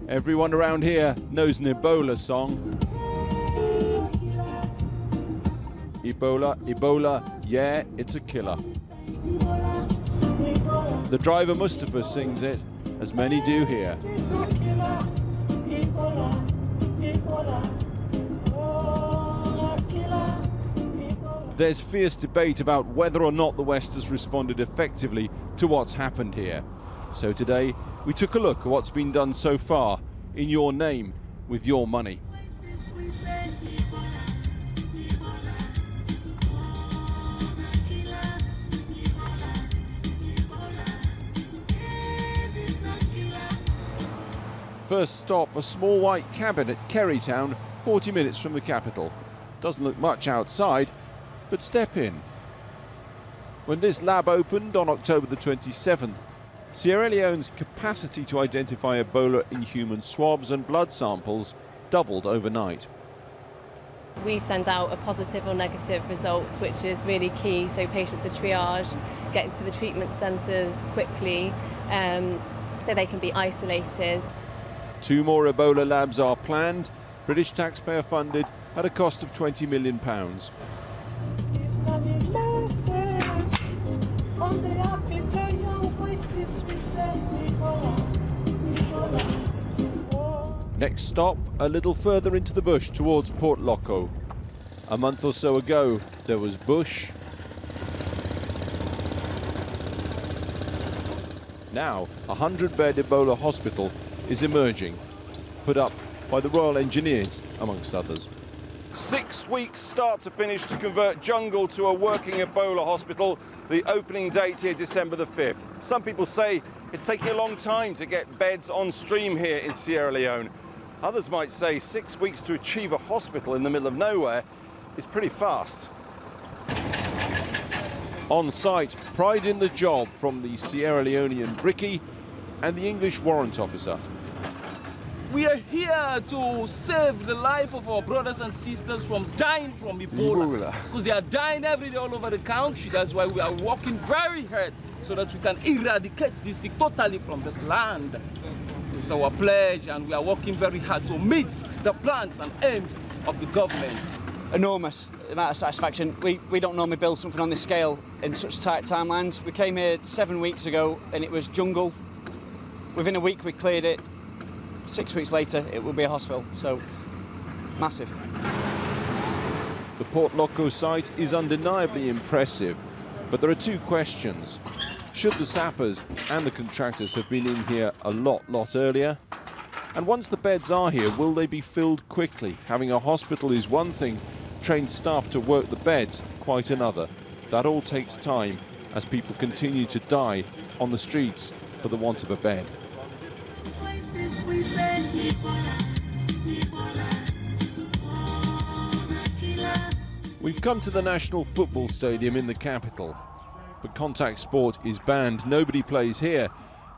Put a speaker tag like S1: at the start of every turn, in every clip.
S1: Everyone around here knows an Ebola song. Ebola, Ebola, yeah, it's a killer. The driver Mustafa sings it, as many do here. There's fierce debate about whether or not the West has responded effectively to what's happened here. So today, we took a look at what's been done so far in your name with your money. First stop, a small white cabin at Freetown, 40 minutes from the capital. Doesn't look much outside, but step in. When this lab opened on October the 27th, Sierra Leone's capacity to identify Ebola in human swabs and blood samples doubled overnight.
S2: We send out a positive or negative result, which is really key, so patients are triaged, getting to the treatment centres quickly, so they can be isolated.
S1: 2 more Ebola labs are planned, British taxpayer funded, at a cost of £20 million. Next stop, a little further into the bush towards Port Loco. A month or so ago, there was bush. Now, a 100-bed Ebola hospital is emerging, put up by the Royal Engineers, amongst others. 6 weeks start to finish to convert jungle to a working Ebola hospital. The opening date here, December the 5th. Some people say it's taking a long time to get beds on stream here in Sierra Leone. Others might say 6 weeks to achieve a hospital in the middle of nowhere is pretty fast. On site, pride in the job from the Sierra Leonean brickie and the English warrant officer.
S3: We are here to save the life of our brothers and sisters from dying from Ebola. Because they are dying every day all over the country. That's why we are working very hard so that we can eradicate this sick totally from this land. It's our pledge, and we are working very hard to meet the plans and aims of the government.
S4: Enormous amount of satisfaction. We don't normally build something on this scale in such tight timelines. We came here 7 weeks ago and it was jungle. Within a week we cleared it. 6 weeks later it will be a hospital, so massive.
S1: The Port Loco site is undeniably impressive, but there are 2 questions. Should the sappers and the contractors have been in here a lot earlier? And once the beds are here, will they be filled quickly? Having a hospital is one thing, trained staff to work the beds quite another. That all takes time as people continue to die on the streets for the want of a bed. We've come to the National Football Stadium in the capital, but contact sport is banned. Nobody plays here,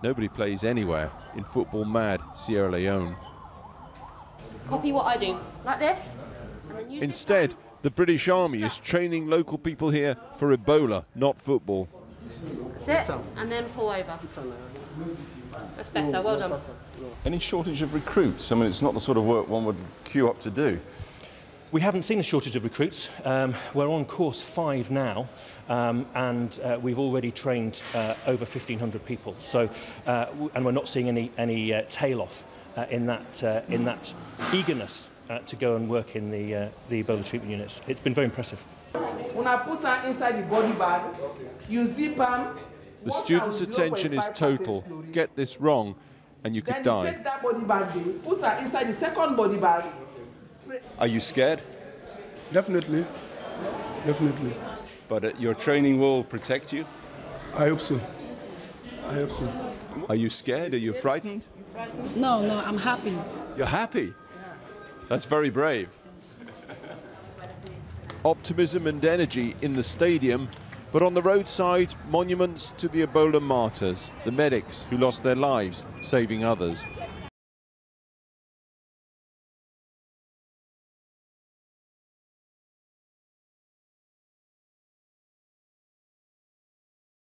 S1: nobody plays anywhere in football-mad Sierra Leone.
S5: Copy what I do, like this. And then use
S1: Instead, the British Army is training local people here for Ebola, not football.
S5: That's it, and then pull over. That's better, well done.
S6: Any shortage of recruits? I mean, it's not the sort of work one would queue up to do.
S7: We haven't seen a shortage of recruits. We're on course 5 now, and we've already trained over 1,500 people. So, and we're not seeing any tail off in that eagerness to go and work in the Ebola treatment units. It's been very impressive.
S8: When I put her inside the body bag, you zip them.
S1: The students' attention is total. Get this wrong, and you could die.
S8: Then you take that body bag, put her inside the second body bag.
S6: Are you scared?
S9: Definitely. Definitely.
S6: But your training will protect you?
S9: I hope so. I hope so.
S6: Are you scared? Are you frightened?
S10: No, I'm happy.
S6: You're happy? That's very brave.
S1: Optimism and energy in the stadium, but on the roadside, monuments to the Ebola martyrs, the medics who lost their lives saving others.